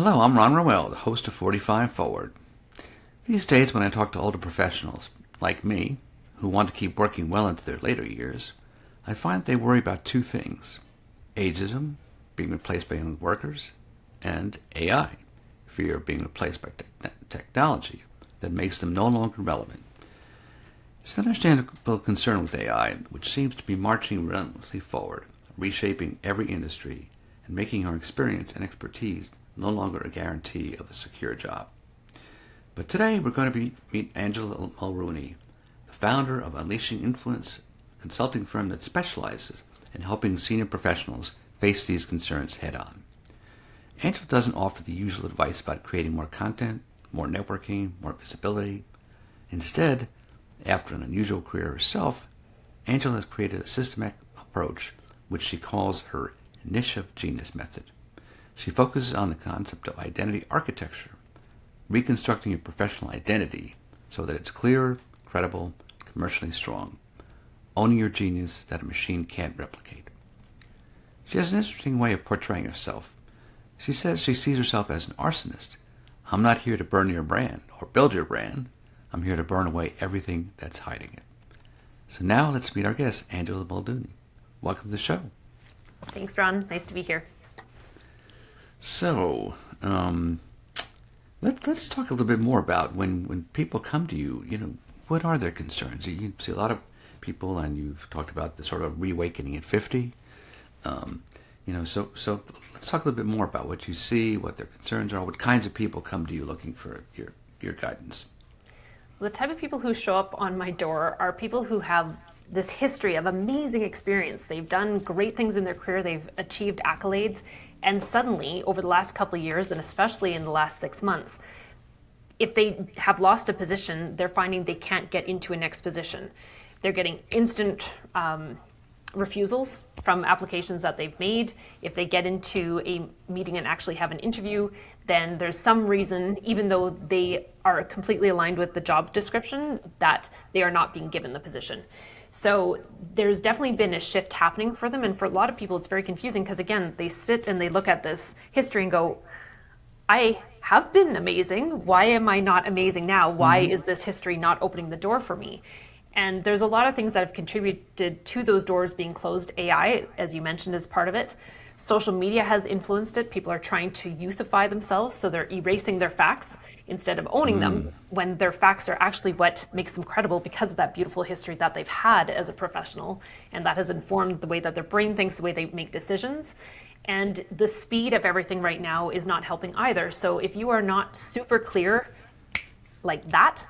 Hello, I'm Ron Roel, the host of 45 Forward. These days when I talk to older professionals, like me, who want to keep working well into their later years, I find they worry about two things: ageism, being replaced by young workers, and AI, fear of being replaced by technology that makes them no longer relevant. It's an understandable concern with AI, which seems to be marching relentlessly forward, reshaping every industry and making our experience and expertise no longer a guarantee of a secure job. But today we're going to meet Angela Mulrooney, the founder of Unleashing Influence, a consulting firm that specializes in helping senior professionals face these concerns head on. Angela doesn't offer the usual advice about creating more content, more networking, more visibility. Instead, after an unusual career herself, Angela has created a systematic approach which she calls her niche of genius method. She focuses on the concept of identity architecture, reconstructing your professional identity so that it's clear, credible, commercially strong, owning your genius that a machine can't replicate. She has an interesting way of portraying herself. She says she sees herself as an arsonist. I'm not here to burn your brand or build your brand. I'm here to burn away everything that's hiding it. So now let's meet our guest, Angela Mulrooney. Welcome to the show. Thanks, Ron. Nice to be here. So, let's talk a little bit more about when people come to you, what are their concerns? You see a lot of people, and you've talked about the sort of reawakening at 50. So let's talk a little bit more about what you see, what their concerns are, what kinds of people come to you looking for your guidance. The type of people who show up on my door are people who have this history of amazing experience. They've done great things in their career, they've achieved accolades, and suddenly, over the last couple of years, and especially in the last 6 months, if they have lost a position, they're finding they can't get into a next position. They're getting instant refusals from applications that they've made. If they get into a meeting and actually have an interview, then there's some reason, even though they are completely aligned with the job description, that they are not being given the position. So there's definitely been a shift happening for them. And for a lot of people, it's very confusing because, again, they sit and they look at this history and go, I have been amazing. Why am I not amazing now? Why is this history not opening the door for me? And there's a lot of things that have contributed to those doors being closed. AI, as you mentioned, is part of it. Social media has influenced it. People are trying to youthify themselves, so they're erasing their facts instead of owning them, when their facts are actually what makes them credible because of that beautiful history that they've had as a professional, and that has informed the way that their brain thinks, the way they make decisions. And the speed of everything right now is not helping either. So if you are not super clear like that,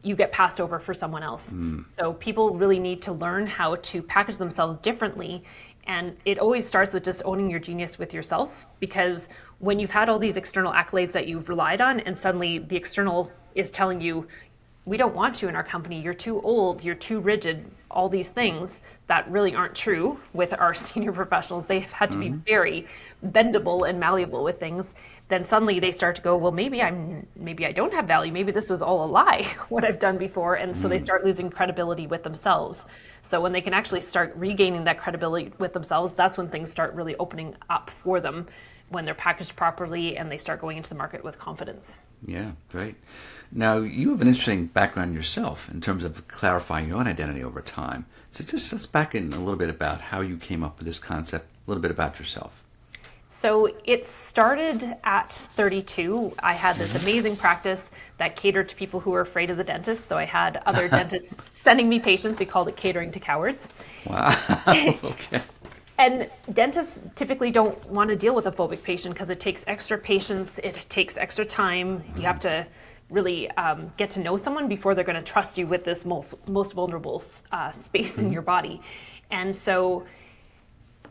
you get passed over for someone else. So people really need to learn how to package themselves differently. And it always starts with just owning your genius with yourself, because when you've had all these external accolades that you've relied on, and suddenly the external is telling you, we don't want you in our company, you're too old, you're too rigid, all these things that really aren't true with our senior professionals. They've had to be very bendable and malleable with things. Then suddenly they start to go, well, maybe I don't have value. Maybe this was all a lie, what I've done before. And so they start losing credibility with themselves. So when they can actually start regaining that credibility with themselves, that's when things start really opening up for them, when they're packaged properly and they start going into the market with confidence. Yeah, great. Now, you have an interesting background yourself in terms of clarifying your own identity over time. So just let's back in a little bit about how you came up with this concept, a little bit about yourself. So it started at 32. I had this amazing practice that catered to people who were afraid of the dentist. So I had other dentists sending me patients. We called it catering to cowards. Wow. Okay. And dentists typically don't want to deal with a phobic patient because it takes extra patience. It takes extra time. You have to really get to know someone before they're going to trust you with this most vulnerable space in your body. And so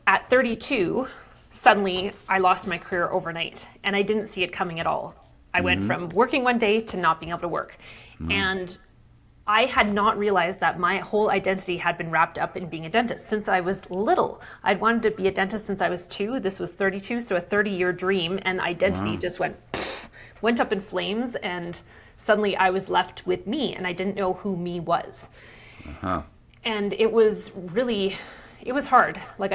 at 32, suddenly I lost my career overnight, and I didn't see it coming at all. I went from working one day to not being able to work. And I had not realized that my whole identity had been wrapped up in being a dentist since I was little. I'd wanted to be a dentist since I was 2. This was 32, so a 30-year dream, and identity just went up in flames, and suddenly I was left with me, and I didn't know who me was. And it was hard. Like,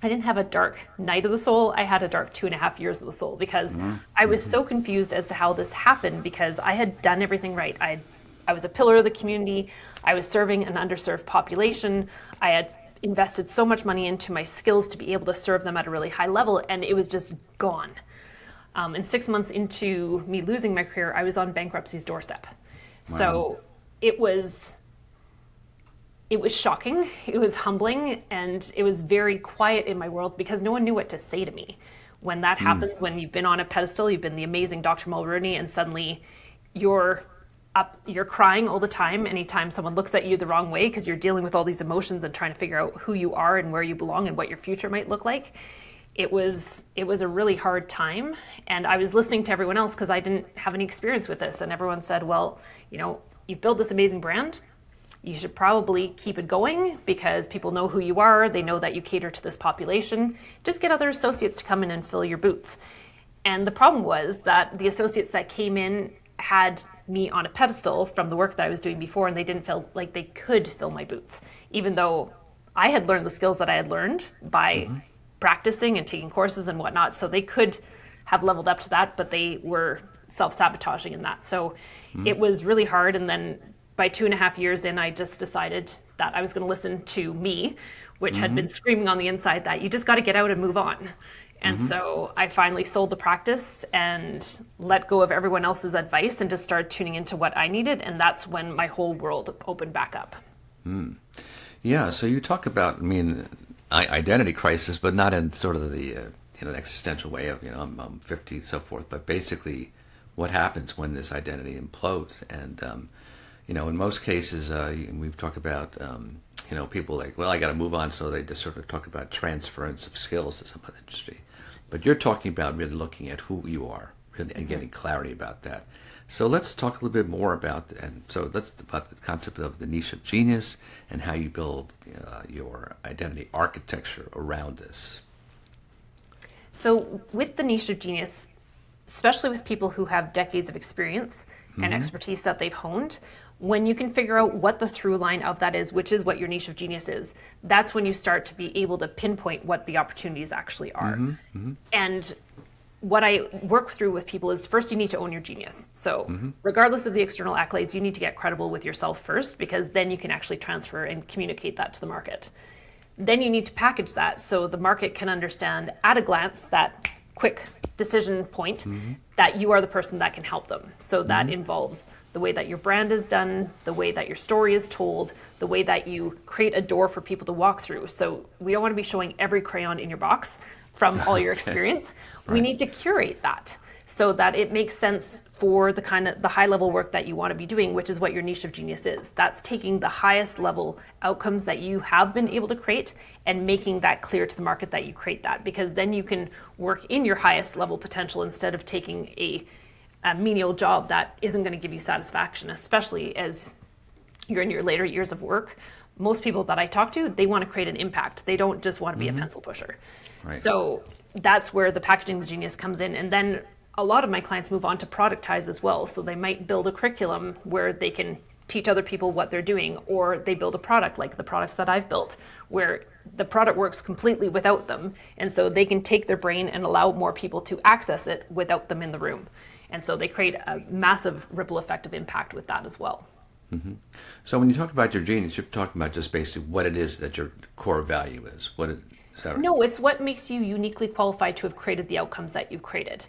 I didn't have a dark night of the soul. I had a dark 2.5 years of the soul because I was so confused as to how this happened because I had done everything right. I was a pillar of the community. I was serving an underserved population. I had invested so much money into my skills to be able to serve them at a really high level, and it was just gone. And 6 months into me losing my career, I was on bankruptcy's doorstep. Wow. So it was shocking, it was humbling, and it was very quiet in my world because no one knew what to say to me. When that happens, when you've been on a pedestal, you've been the amazing Dr. Mulrooney, and suddenly you're crying all the time anytime someone looks at you the wrong way because you're dealing with all these emotions and trying to figure out who you are and where you belong and what your future might look like. It was a really hard time, and I was listening to everyone else because I didn't have any experience with this, and everyone said, well, you've built this amazing brand. You should probably keep it going because people know who you are. They know that you cater to this population. Just get other associates to come in and fill your boots. And the problem was that the associates that came in had me on a pedestal from the work that I was doing before, and they didn't feel like they could fill my boots, even though I had learned the skills that I had learned by practicing and taking courses and whatnot. So they could have leveled up to that, but they were self-sabotaging in that. So it was really hard. And then by 2.5 years in, I just decided that I was going to listen to me, which had been screaming on the inside that you just got to get out and move on. And so I finally sold the practice and let go of everyone else's advice and just started tuning into what I needed. And that's when my whole world opened back up. Yeah, so you talk about, identity crisis, but not in sort of the existential way of, I'm 50, so forth, but basically what happens when this identity implodes. And, in most cases, we've talked about, people like, well, I got to move on. So they just sort of talk about transference of skills to some other industry. But you're talking about really looking at who you are really, and getting clarity about that. So let's talk a little bit more about that. And so that's about the concept of the niche of genius and how you build your identity architecture around this. So with the niche of genius, especially with people who have decades of experience and expertise that they've honed, when you can figure out what the through line of that is, which is what your niche of genius is, that's when you start to be able to pinpoint what the opportunities actually are. And what I work through with people is first you need to own your genius. So regardless of the external accolades, you need to get credible with yourself first, because then you can actually transfer and communicate that to the market. Then you need to package that so the market can understand at a glance that quick decision point that you are the person that can help them. So that involves the way that your brand is done, the way that your story is told, the way that you create a door for people to walk through. So we don't want to be showing every crayon in your box from all your experience. We need to curate that so that it makes sense for the high level work that you want to be doing, which is what your niche of genius is. That's taking the highest level outcomes that you have been able to create and making that clear to the market that you create that, because then you can work in your highest level potential instead of taking a menial job that isn't going to give you satisfaction, especially as you're in your later years of work. Most people that I talk to, they want to create an impact. They don't just want to be a pencil pusher. So that's where the packaging the genius comes in. And then a lot of my clients move on to productize as well. So they might build a curriculum where they can teach other people what they're doing, or they build a product like the products that I've built, where the product works completely without them. And so they can take their brain and allow more people to access it without them in the room. And so they create a massive ripple effect of impact with that as well. So when you talk about your genius, you're talking about just basically what it is that your core value is. Is that right? No, it's what makes you uniquely qualified to have created the outcomes that you've created.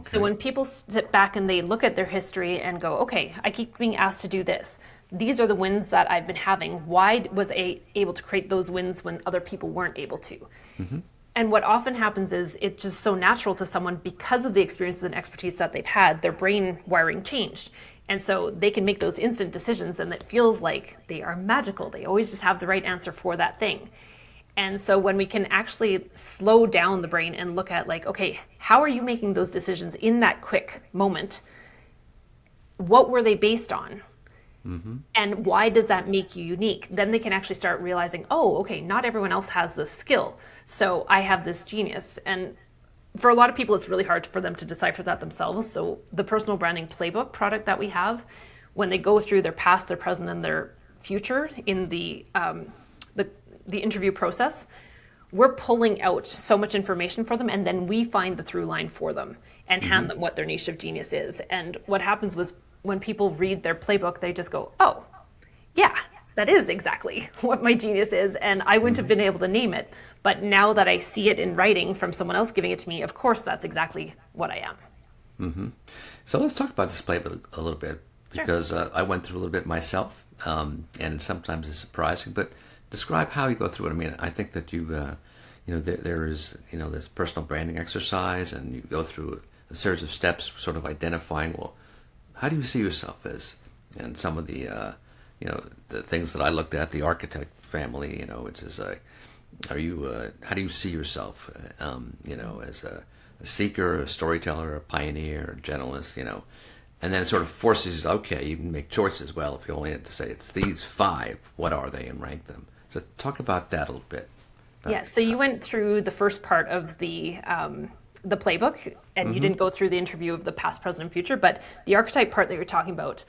So when people sit back and they look at their history and go, okay, I keep being asked to do this. These are the wins that I've been having. Why was I able to create those wins when other people weren't able to? And what often happens is it's just so natural to someone because of the experiences and expertise that they've had, their brain wiring changed. And so they can make those instant decisions and it feels like they are magical. They always just have the right answer for that thing. And so when we can actually slow down the brain and look at like, okay, how are you making those decisions in that quick moment? What were they based on? And why does that make you unique? Then they can actually start realizing, oh, okay, not everyone else has this skill. So I have this genius. And for a lot of people, it's really hard for them to decipher that themselves. So the Personal Branding Playbook product that we have, when they go through their past, their present, and their future in the interview process, we're pulling out so much information for them, and then we find the through line for them and hand them what their niche of genius is. And what happens was when people read their playbook, they just go, oh, yeah, that is exactly what my genius is. And I wouldn't have been able to name it. But now that I see it in writing from someone else giving it to me, of course, that's exactly what I am. So let's talk about this playbook a little bit, because I went through a little bit myself, and sometimes it's surprising. But describe how you go through it. I mean, I think that there is this personal branding exercise, and you go through a series of steps, sort of identifying, well, how do you see yourself as? And some of the the things that I looked at, the archetype family, which is how do you see yourself, as a seeker, a storyteller, a pioneer, a generalist, and then it sort of forces, okay, you can make choices. Well, if you only had to say it's these 5, what are they, and rank them. So talk about that a little bit. Yeah, so you went through the first part of the playbook, and you didn't go through the interview of the past, present, and future, but the archetype part that you're talking about,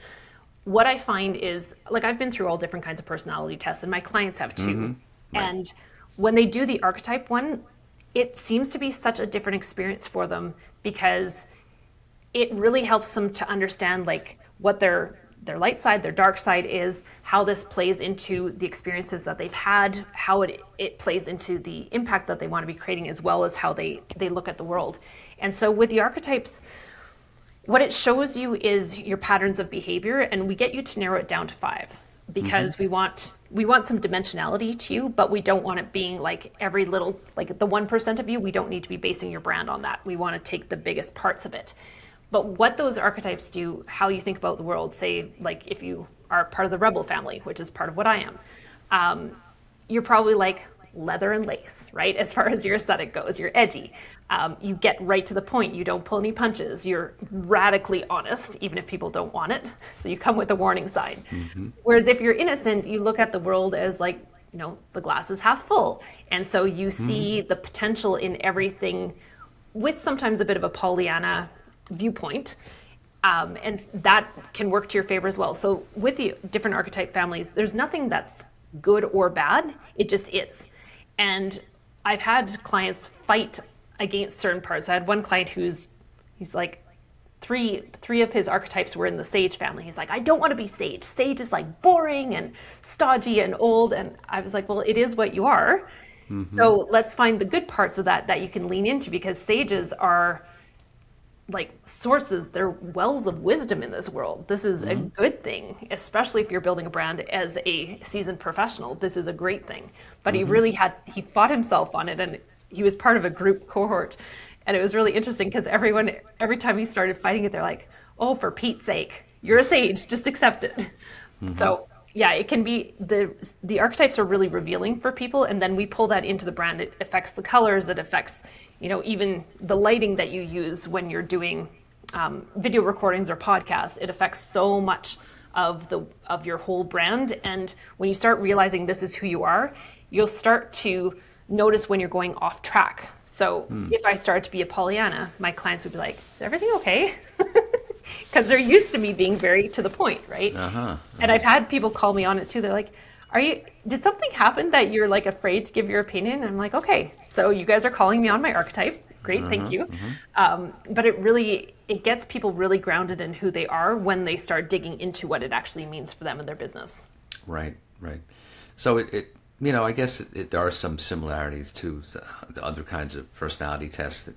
what I find is, like, I've been through all different kinds of personality tests, and my clients have too. Right. And when they do the archetype one, it seems to be such a different experience for them, because it really helps them to understand, like, what their light side, their dark side is, how this plays into the experiences that they've had, how it plays into the impact that they want to be creating, as well as how they look at the world. And so with the archetypes, what it shows you is your patterns of behavior, and we get you to narrow it down to 5, because we want some dimensionality to you, but we don't want it being like every little, like the 1% of you. We don't need to be basing your brand on that. We want to take the biggest parts of it. But what those archetypes do, how you think about the world, say, like, if you are part of the rebel family, which is part of what I am, you're probably like leather and lace, right? As far as your aesthetic goes, you're edgy. You get right to the point. You don't pull any punches. You're radically honest, even if people don't want it. So you come with a warning sign. Whereas if you're innocent, you look at the world as, like, the glass is half full. And so you see the potential in everything, with sometimes a bit of a Pollyanna viewpoint. And that can work to your favor as well. So with the different archetype families, there's nothing that's good or bad. It just is. And I've had clients fight against certain parts. I had one client he's like, three of his archetypes were in the sage family. He's like, I don't want to be sage. Sage is like boring and stodgy and old. And I was like, well, it is what you are. So let's find the good parts of that you can lean into, because sages are like sources, they're wells of wisdom in this world. This is a good thing, especially if you're building a brand as a seasoned professional. This is a great thing. But he fought himself on it, and he was part of a group cohort. And it was really interesting, because every time he started fighting it, they're like, oh, for Pete's sake, you're a sage, just accept it. So yeah, it can be, the archetypes are really revealing for people, and then we pull that into the brand. It affects the colors, it affects, even the lighting that you use when you're doing video recordings or podcasts. It affects so much of your whole brand. And when you start realizing this is who you are, you'll start to notice when you're going off track. So if I started to be a Pollyanna, my clients would be like, is everything okay? Because they're used to me being very to the point, right? And I've had people call me on it too. They're like, did something happen that you're like afraid to give your opinion? And I'm like, okay, so you guys are calling me on my archetype. Great, thank you. But it gets people really grounded in who they are when they start digging into what it actually means for them and their business. Right. So I guess there are some similarities to the other kinds of personality tests,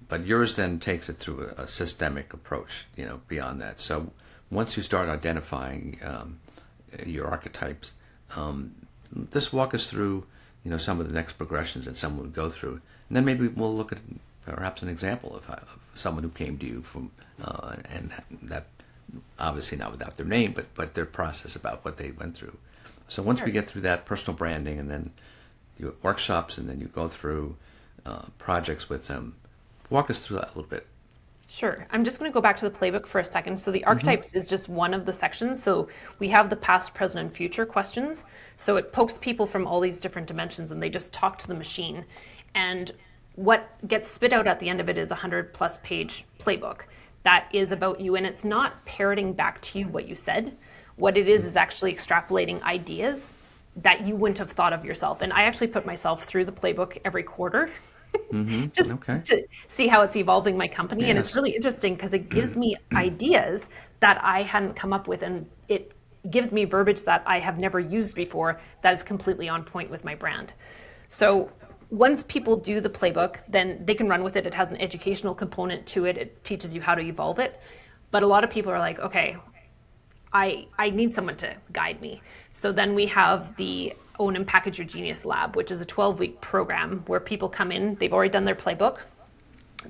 but yours then takes it through a systemic approach, beyond that. So once you start identifying your archetypes, just walk us through, some of the next progressions that someone would go through, and then maybe we'll look at perhaps an example of someone who came to you from, and that obviously not without their name, but their process about what they went through. So once we get through that personal branding, and then you have workshops, and then you go through projects with them, walk us through that a little bit. Sure. I'm just going to go back to the playbook for a second. So the archetypes is just one of the sections. So we have the past, present, and future questions. So it pokes people from all these different dimensions, and they just talk to the machine. And what gets spit out at the end of it is a 100+ page playbook that is about you. And it's not parroting back to you what you said. What it is actually extrapolating ideas that you wouldn't have thought of yourself. And I actually put myself through the playbook every quarter just Okay. to see how it's evolving my company. And it's Yes. really interesting because it gives me ideas that I hadn't come up with, and it gives me verbiage that I have never used before that is completely on point with my brand. So once people do the playbook, then they can run with it. It has an educational component to it. It teaches you how to evolve it. But a lot of people are like, okay, I need someone to guide me. So then we have the Own and Package Your Genius Lab, which is a 12-week program where people come in, they've already done their playbook.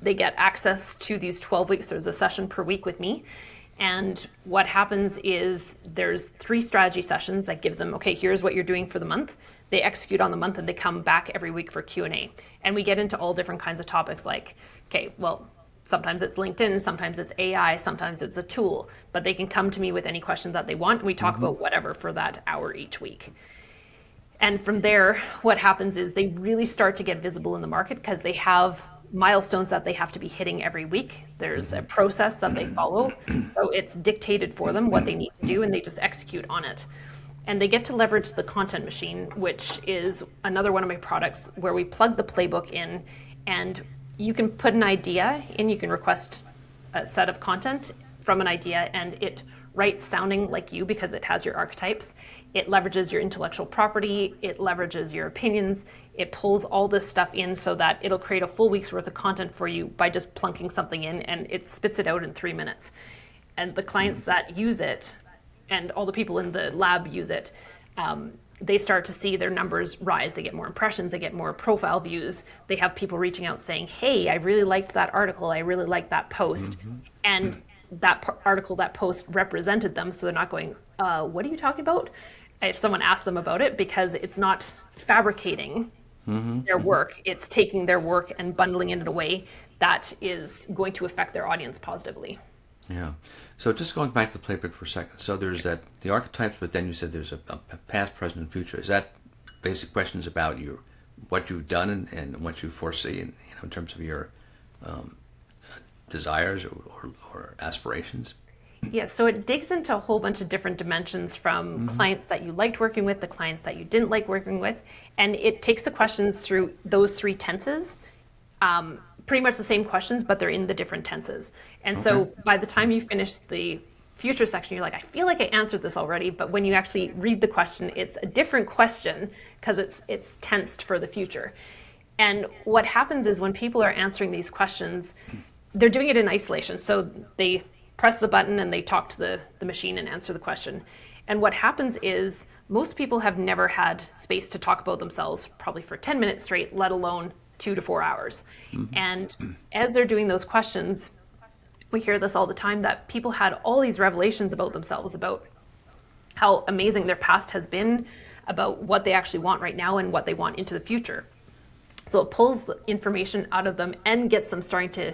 They get access to these 12 weeks. There's a session per week with me. And what happens is there's 3 strategy sessions that gives them, okay, here's what you're doing for the month. They execute on the month and they come back every week for Q&A. And we get into all different kinds of topics like, okay, well, sometimes it's LinkedIn, sometimes it's AI, sometimes it's a tool, but they can come to me with any questions that they want. And we talk about whatever for that hour each week. And from there, what happens is they really start to get visible in the market because they have milestones that they have to be hitting every week. There's a process that they follow. So it's dictated for them what they need to do, and they just execute on it. And they get to leverage the content machine, which is another one of my products where we plug the playbook in, and you can put an idea in, you can request a set of content from an idea, and it writes sounding like you because it has your archetypes. It leverages your intellectual property, it leverages your opinions, it pulls all this stuff in so that it'll create a full week's worth of content for you by just plunking something in, and it spits it out in 3 minutes. And the clients that use it, and all the people in the lab use it, they start to see their numbers rise. They get more impressions, they get more profile views. They have people reaching out saying, hey, I really liked that article, I really liked that post. And that article, that post represented them, so they're not going, what are you talking about? If someone asks them about it, because it's not fabricating their work, it's taking their work and bundling it in a way that is going to affect their audience positively. Yeah. So just going back to the playbook for a second. So there's the archetypes, but then you said there's a past, present, and future. Is that basic questions about what you've done and what you foresee in terms of your desires or aspirations? Yeah, so it digs into a whole bunch of different dimensions from clients that you liked working with, the clients that you didn't like working with, and it takes the questions through those 3 tenses. Pretty much the same questions, but they're in the different tenses. And so by the time you finish the future section, you're like, I feel like I answered this already, but when you actually read the question, it's a different question because it's tensed for the future. And what happens is when people are answering these questions, they're doing it in isolation. So they press the button and they talk to the machine and answer the question. And what happens is most people have never had space to talk about themselves probably for 10 minutes straight, let alone 2 to 4 hours. And as they're doing those questions, we hear this all the time, that people had all these revelations about themselves, about how amazing their past has been, about what they actually want right now and what they want into the future. So it pulls the information out of them and gets them starting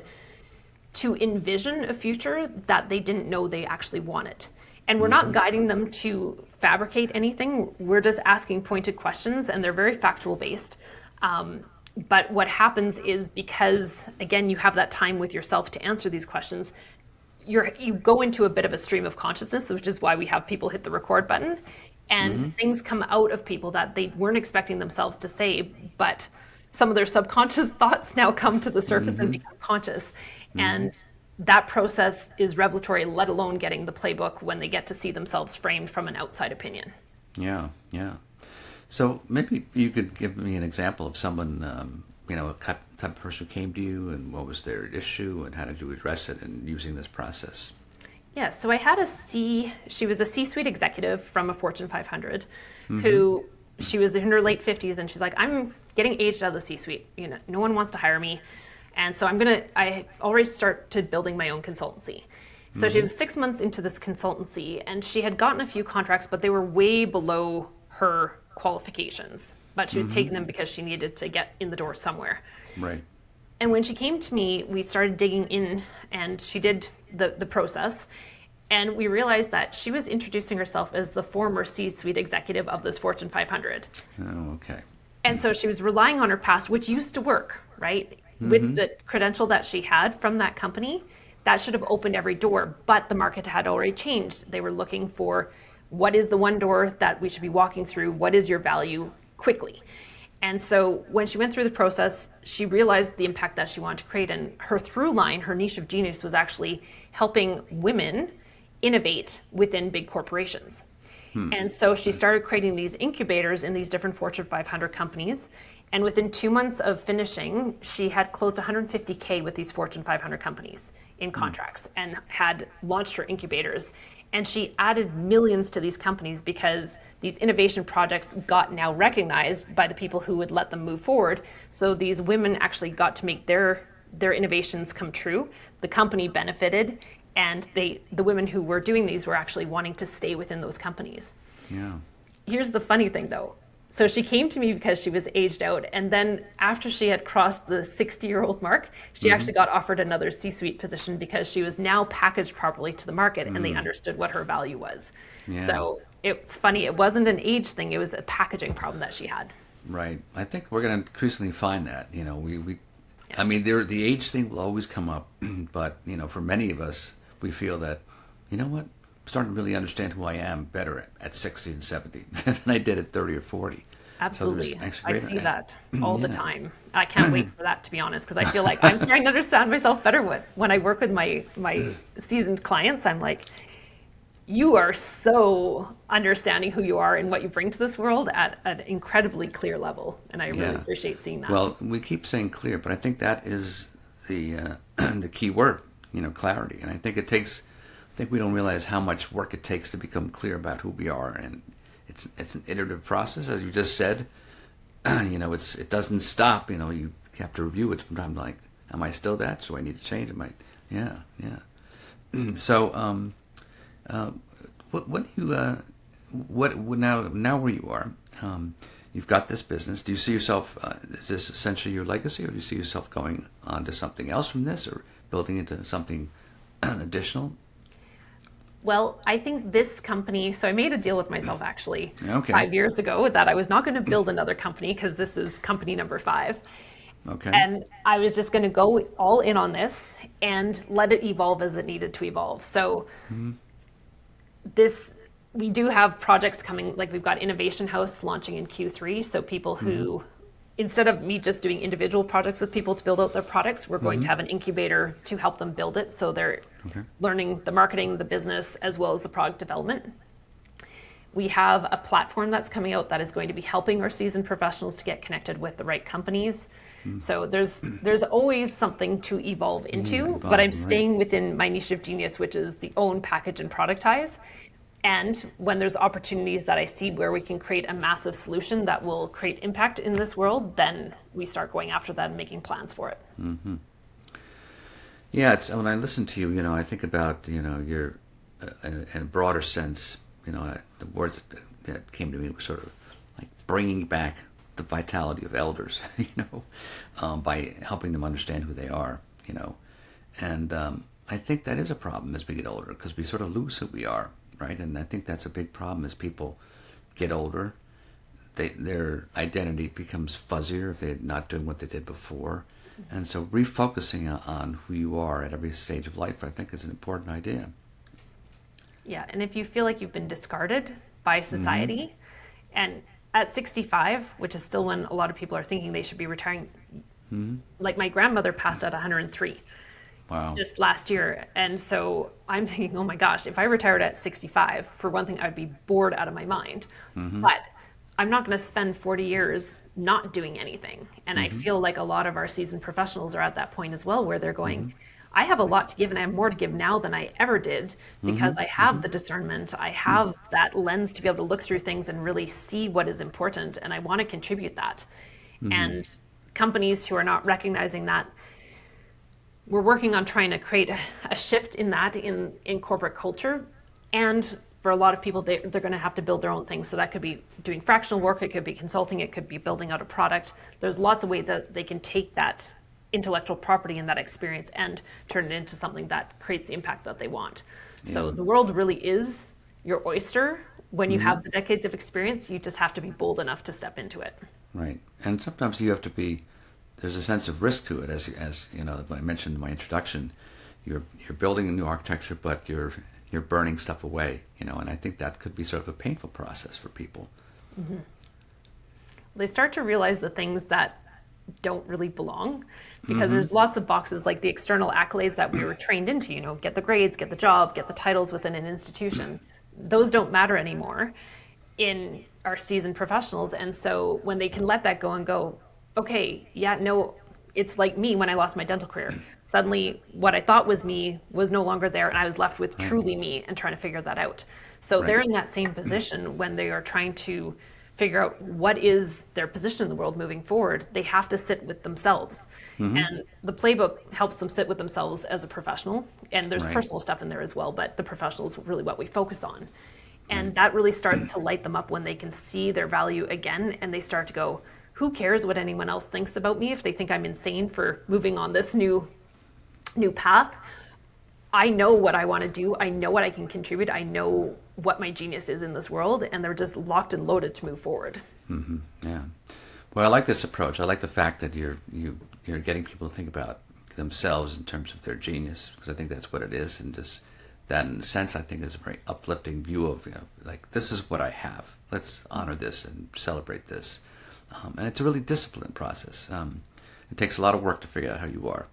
to envision a future that they didn't know they actually wanted. And we're not guiding them to fabricate anything. We're just asking pointed questions, and they're very factual based. But what happens is, because, again, you have that time with yourself to answer these questions, you go into a bit of a stream of consciousness, which is why we have people hit the record button, and things come out of people that they weren't expecting themselves to say, but some of their subconscious thoughts now come to the surface and become conscious. And that process is revelatory, let alone getting the playbook when they get to see themselves framed from an outside opinion. Yeah, yeah. So maybe you could give me an example of someone, a type of person who came to you, and what was their issue, and how did you address it in using this process? Yeah, so I had she was a C-suite executive from a Fortune 500 who, she was in her late 50s, and she's like, I'm getting aged out of the C-suite. No one wants to hire me. And so I already started building my own consultancy. So she was 6 months into this consultancy, and she had gotten a few contracts, but they were way below her qualifications. But she was taking them because she needed to get in the door somewhere. Right. And when she came to me, we started digging in, and she did the process. And we realized that she was introducing herself as the former C-suite executive of this Fortune 500. Oh, okay. And so she was relying on her past, which used to work, right? With the credential that she had from that company, that should have opened every door, but the market had already changed. They were looking for what is the one door that we should be walking through? What is your value quickly? And so when she went through the process, she realized the impact that she wanted to create. And her through line, her niche of genius, was actually helping women innovate within big corporations. And so she started creating these incubators in these different Fortune 500 companies. And within 2 months of finishing, she had closed 150K with these Fortune 500 companies in contracts and had launched her incubators. And she added millions to these companies because these innovation projects got now recognized by the people who would let them move forward. So these women actually got to make their innovations come true. The company benefited, and the women who were doing these were actually wanting to stay within those companies. Yeah. Here's the funny thing, though. So she came to me because she was aged out, and then after she had crossed the 60-year-old mark, she actually got offered another C-suite position because she was now packaged properly to the market, and they understood what her value was. Yeah. So it's funny, it wasn't an age thing, it was a packaging problem that she had. Right. I think we're going to increasingly find that, we Yes. I mean, the age thing will always come up, but, for many of us, we feel that, you know what, I'm starting to really understand who I am better at 60 and 70 than I did at 30 or 40. Absolutely. So I see that all the time. I can't wait for that, to be honest, because I feel like I'm starting to understand myself better when I work with my seasoned clients. I'm like, you are so understanding who you are and what you bring to this world at an incredibly clear level. And I really appreciate seeing that. Well, we keep saying clear, but I think that is the the key word, clarity. And I think we don't realize how much work it takes to become clear about who we are. And it's an iterative process, as you just said. It doesn't stop. You have to review it from time to like, am I still that? So I need to change. Yeah. So, what do you now where you are? You've got this business. Do you see yourself? Is this essentially your legacy, or do you see yourself going on to something else from this, or building into something additional? Well, I think this company, so I made a deal with myself actually 5 years ago that I was not going to build another company because this is company number 5. Okay. And I was just going to go all in on this and let it evolve as it needed to evolve. So we do have projects coming, like we've got Innovation House launching in Q3. So people who, instead of me just doing individual projects with people to build out their products, we're going to have an incubator to help them build it. So they're learning the marketing, the business, as well as the product development. We have a platform that's coming out that is going to be helping our seasoned professionals to get connected with the right companies. So there's always something to evolve into, but I'm staying within my niche of genius, which is the own, package, and productize. And when there's opportunities that I see where we can create a massive solution that will create impact in this world, then we start going after that and making plans for it. Yeah, when I listen to you, I think about, your, in a broader sense, the words that came to me were sort of like bringing back the vitality of elders, by helping them understand who they are, And I think that is a problem as we get older, because we sort of lose who we are, right? And I think that's a big problem as people get older. Their identity becomes fuzzier if they're not doing what they did before. And so refocusing on who you are at every stage of life, I think, is an important idea. Yeah, and if you feel like you've been discarded by society, and at 65, which is still when a lot of people are thinking they should be retiring, like my grandmother passed at 103. Wow. Just last year. And so I'm thinking, oh my gosh, if I retired at 65, for one thing, I'd be bored out of my mind. But I'm not going to spend 40 years not doing anything. And I feel like a lot of our seasoned professionals are at that point as well, where they're going, I have a lot to give, and I have more to give now than I ever did, because I have the discernment, I have that lens to be able to look through things and really see what is important, and I want to contribute that. And companies who are not recognizing that, we're working on trying to create a shift in that in corporate culture. And for a lot of people, they're going to have to build their own things. So that could be doing fractional work, it could be consulting, it could be building out a product. There's lots of ways that they can take that intellectual property and that experience and turn it into something that creates the impact that they want. So the world really is your oyster. When you have the decades of experience, you just have to be bold enough to step into it. Right. And sometimes you have to be, there's a sense of risk to it, as when I mentioned in my introduction, you're building a new architecture, but you're you're burning stuff away, and I think that could be sort of a painful process for people. They start to realize the things that don't really belong, because there's lots of boxes, like the external accolades that we were trained into, get the grades, get the job, get the titles within an institution. Those don't matter anymore in our seasoned professionals. And so when they can let that go and go, okay, yeah, no, it's like me when I lost my dental career. Suddenly what I thought was me was no longer there, and I was left with truly me and trying to figure that out. So they're in that same position when they are trying to figure out what is their position in the world moving forward. They have to sit with themselves. And the playbook helps them sit with themselves as a professional. And there's personal stuff in there as well, but the professional is really what we focus on. And that really starts to light them up when they can see their value again, and they start to go, who cares what anyone else thinks about me if they think I'm insane for moving on this new path? I know what I want to do. I know what I can contribute. I know what my genius is in this world, and they're just locked and loaded to move forward. Yeah. Well, I like this approach. I like the fact that you're getting people to think about themselves in terms of their genius, because I think that's what it is, and just that, in a sense, I think is a very uplifting view of, like, this is what I have. Let's honor this and celebrate this. And it's a really disciplined process. It takes a lot of work to figure out how you are.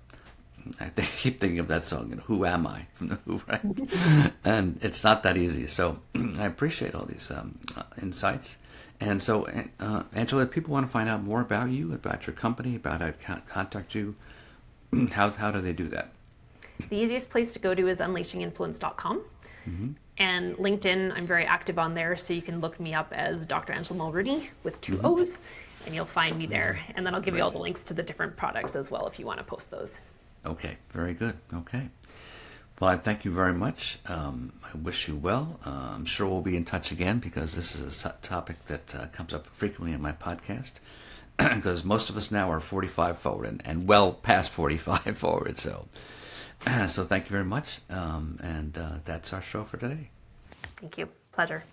I keep thinking of that song, Who Am I? From The Who, right? And it's not that easy. So I appreciate all these insights. And so, Angela, if people want to find out more about you, about your company, about how to contact you, how do they do that? The easiest place to go to is unleashinginfluence.com. And LinkedIn, I'm very active on there, so you can look me up as Dr. Angela Mulrooney with 2 O's, and you'll find me there. And then I'll give you all the links to the different products as well if you want to post those. Okay, very good. Okay. Well, I thank you very much. I wish you well. I'm sure we'll be in touch again, because this is a topic that comes up frequently in my podcast, because most of us now are 45 forward and well past 45 forward. So thank you very much. And that's our show for today. Thank you. Pleasure.